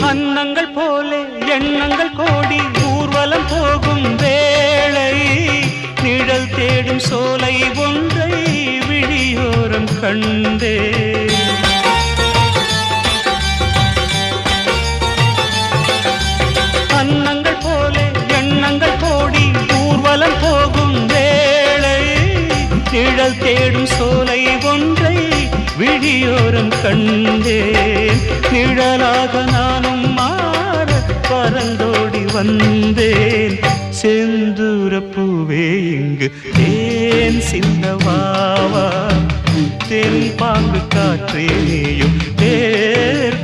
அன்னங்கள் போலே எண்ணங்கள் கோடி ஊர்வலம் போகும் வேளை நிழல் தேடும் சோலை ஒன்றை விழியோரம் கண்டே. அன்னங்கள் போலே எண்ணங்கள் கோடி ஊர்வலம் போகும் வேளை நிழல் தேடும் சோலை ஒன்றை விழியோரம் கண்டேன். நிழலாக நானும் மாற பறந்தோடி வந்தேன். செந்தூரப்பூவே இங்கு தேன் சிந்தவாவா தென் பாங்கு காற்றே நீயும் தேர்